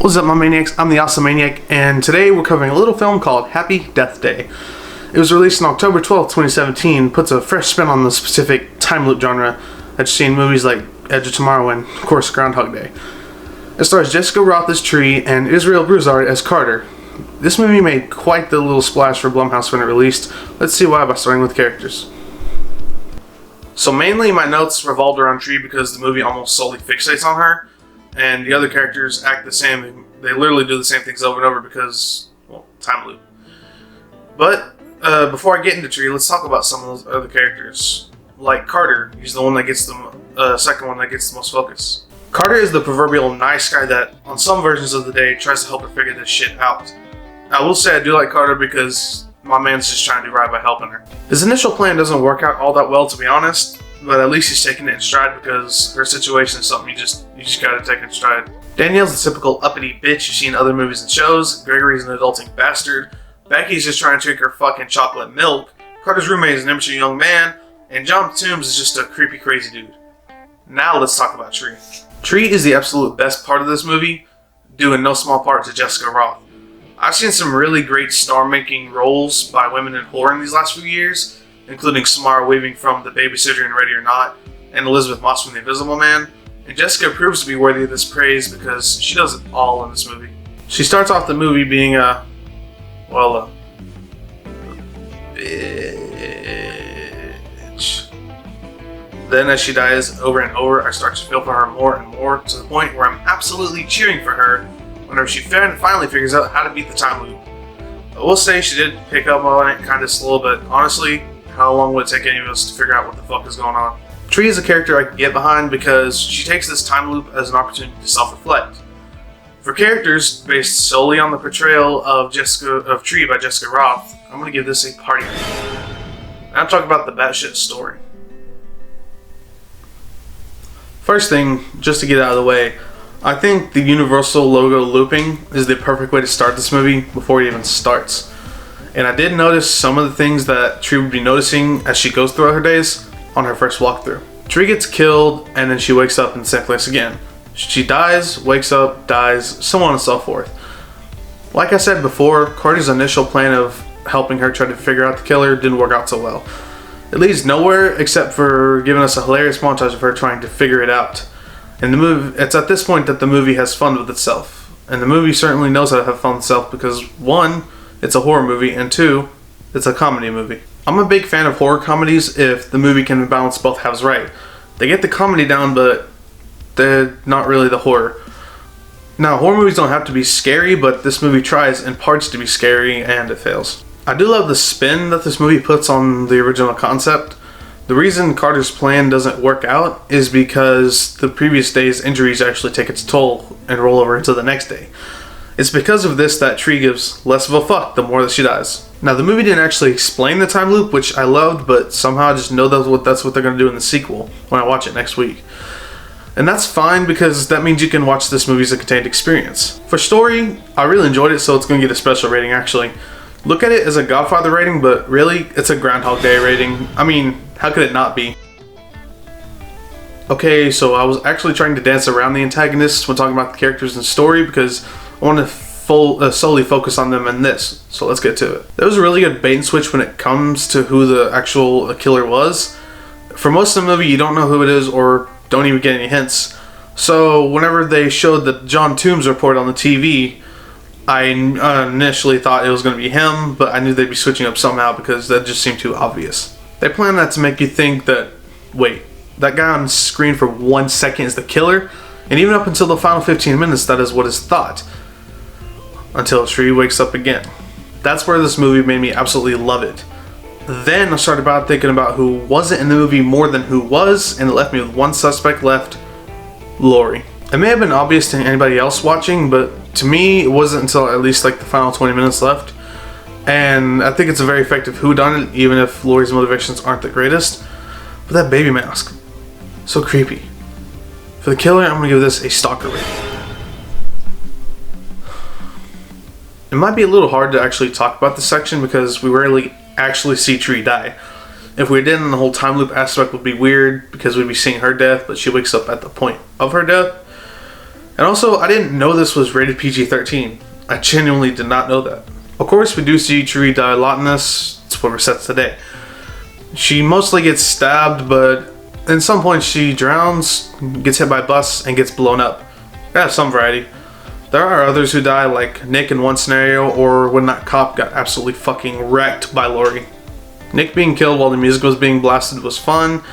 What's up, my maniacs? I'm the Awesome Maniac, and today we're covering a little film called Happy Death Day. It was released on October 12th, 2017, puts a fresh spin on the specific time loop genre that you see in movies like Edge of Tomorrow and, of course, Groundhog Day. It stars Jessica Rothe as Tree and Israel Broussard as Carter. This movie made quite the little splash for Blumhouse when it released. Let's see why by starting with characters. So mainly my notes revolved around Tree because the movie almost solely fixates on her, and the other characters act the same. They literally do the same things over and over because, well, time loop. But before I get into Tree, let's talk about some of those other characters. Like Carter, he's the one that gets the second one that gets the most focus. Carter is the proverbial nice guy that, on some versions of the day, tries to help her figure this shit out. I will say I do like Carter because my man's just trying to do right by helping her. His initial plan doesn't work out all that well, to be honest, but at least he's taking it in stride because her situation is something you just gotta take in stride. Danielle's the typical uppity bitch you see in other movies and shows. Gregory's an adulting bastard. Becky's just trying to drink her fucking chocolate milk. Carter's roommate is an immature young man, and John Toombs is just a creepy, crazy dude. Now let's talk about Tree. Tree is the absolute best part of this movie, due in no small part to Jessica Rothe. I've seen some really great star-making roles by women in horror in these last few years, including Samara Weaving from The Babysitter and Ready or Not, and Elizabeth Moss from The Invisible Man, and Jessica proves to be worthy of this praise because she does it all in this movie. She starts off the movie being a bitch. Then as she dies over and over, I start to feel for her more and more, to the point where I'm absolutely cheering for her whenever she finally figures out how to beat the time loop. I will say she did pick up on it kind of slow, but honestly, how long would it take any of us to figure out what the fuck is going on? Tree is a character I can get behind because she takes this time loop as an opportunity to self-reflect. For characters based solely on the portrayal of Tree by Jessica Rothe, I'm going to give this a party. Now I'm talking about the batshit story. First thing, just to get out of the way, I think the Universal logo looping is the perfect way to start this movie before it even starts. And I did notice some of the things that Tree would be noticing as she goes throughout her days on her first walkthrough. Tree gets killed and then she wakes up in the same place again. She dies, wakes up, dies, so on and so forth. Like I said before, Carter's initial plan of helping her try to figure out the killer didn't work out so well. It leads nowhere except for giving us a hilarious montage of her trying to figure it out. In the movie, it's at this point that the movie has fun with itself. And the movie certainly knows how to have fun with itself because 1, it's a horror movie, and 2, it's a comedy movie. I'm a big fan of horror comedies if the movie can balance both halves right. They get the comedy down, but they're not really the horror. Now, horror movies don't have to be scary, but this movie tries in parts to be scary, and it fails. I do love the spin that this movie puts on the original concept. The reason Carter's plan doesn't work out is because the previous day's injuries actually take its toll and roll over into the next day. It's because of this that Tree gives less of a fuck the more that she dies. Now, the movie didn't actually explain the time loop, which I loved, but somehow I just know that's what they're going to do in the sequel when I watch it next week. And that's fine because that means you can watch this movie as a contained experience. For story, I really enjoyed it, so it's going to get a special rating actually. Look at it as a Godfather rating, but really, it's a Groundhog Day rating. I mean, how could it not be? Okay, so I was actually trying to dance around the antagonists when talking about the characters and story because I want to solely focus on them in this, so let's get to it. There was a really good bait and switch when it comes to who the actual killer was. For most of the movie, you don't know who it is or don't even get any hints. So whenever they showed the John Toombs report on the TV, I initially thought it was going to be him, but I knew they'd be switching up somehow because that just seemed too obvious. They planned that to make you think that, wait, that guy on screen for 1 second is the killer? And even up until the final 15 minutes, that is what is thought. Until Tree wakes up again. That's where this movie made me absolutely love it. Then I started thinking about who wasn't in the movie more than who was, and it left me with one suspect left, Laurie. It may have been obvious to anybody else watching, but to me, it wasn't until at least like the final 20 minutes left. And I think it's a very effective whodunit, even if Laurie's motivations aren't the greatest. But that baby mask, so creepy. For the killer, I'm going to give this a stalker rating. It might be a little hard to actually talk about this section because we rarely actually see Tree die. If we didn't, the whole time loop aspect would be weird because we'd be seeing her death, but she wakes up at the point of her death. And also, I didn't know this was rated PG-13. I genuinely did not know that. Of course, we do see Tree die a lot in this. It's what we're set today. She mostly gets stabbed, but at some point she drowns, gets hit by a bus, and gets blown up. I have some variety. There are others who die, like Nick in one scenario, or when that cop got absolutely fucking wrecked by Lori. Nick being killed while the music was being blasted was fun,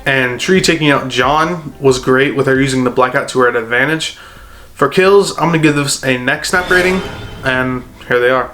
and Tree taking out John was great with her using the blackout to her advantage. For kills, I'm going to give this a neck snap rating, and here they are.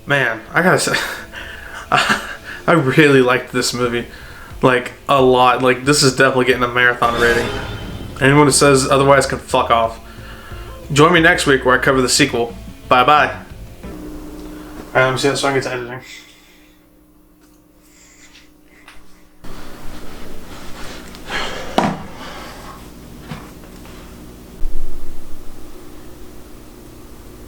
Man, I gotta say, I really liked this movie, like, a lot. Like, this is definitely getting a marathon rating. Anyone who says otherwise can fuck off. Join me next week where I cover the sequel. Bye bye. Alright, let me see that song gets editing.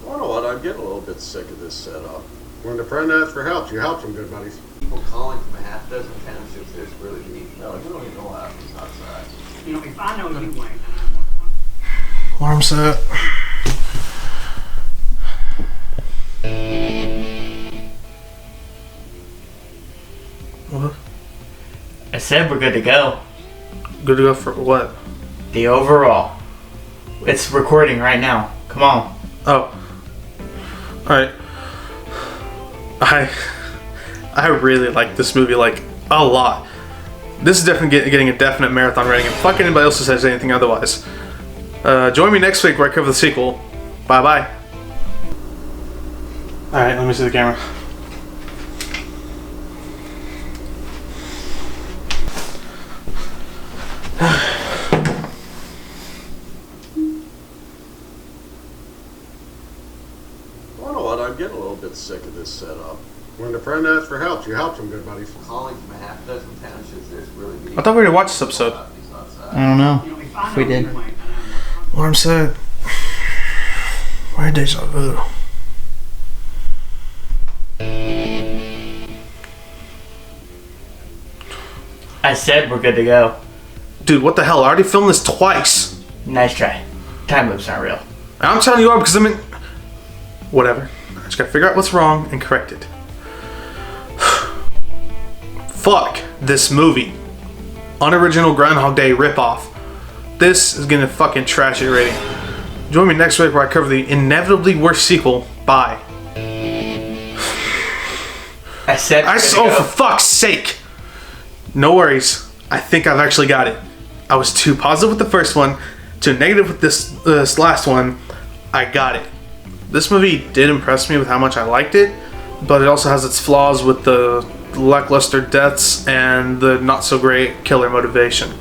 I don't know what, I'm getting a little bit sick of this setup. When a friend asks for help, you help some good buddies. People calling from a half dozen townships, there's really deep. No, you don't even know half these outside. You know, if I know you ain't, Alarm set. What? I said we're good to go. Good to go for what? The overall. It's recording right now. Come on. Oh. Alright. I really like this movie, like, a lot. This is definitely getting a definite marathon rating, and fuck anybody else who says anything otherwise. Join me next week where I cover the sequel. Bye bye. Alright, let me see the camera. I don't know what, I'm getting a little bit sick of this setup. When a friend asks for help, you help some good buddies. Calling from a half dozen townships, there's really deep. I thought we already watched this episode. I don't know if we did. Alarm set. Where deja vu? I said we're good to go. Dude, what the hell? I already filmed this twice. Nice try. Time loops aren't real. I'm telling you all because I'm in... Whatever. I just gotta figure out what's wrong and correct it. Fuck this movie. Unoriginal Groundhog Day ripoff. This is gonna fucking trash it rating. Join me next week where I cover the inevitably worst sequel. Bye. I said we're good to Oh, go. for fuck's sake. No worries. I think I've actually got it. I was too positive with the first one, too negative with this last one. I got it. This movie did impress me with how much I liked it, but it also has its flaws with the lackluster deaths and the not so great killer motivation.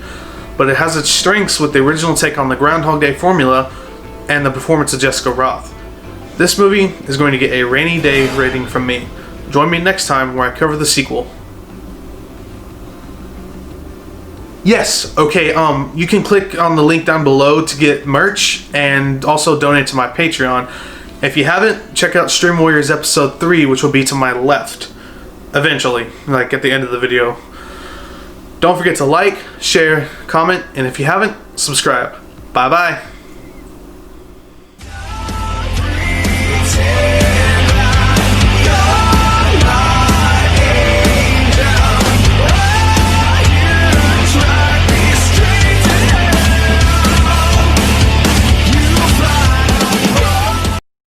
But it has its strengths with the original take on the Groundhog Day formula and the performance of Jessica Rothe. This movie is going to get a rainy day rating from me. Join me next time where I cover the sequel. Yes, okay, you can click on the link down below to get merch and also donate to my Patreon. If you haven't, check out Stream Warriors episode 3, which will be to my left. Eventually, like at the end of the video. Don't forget to like, share, comment, and if you haven't, subscribe. Bye bye.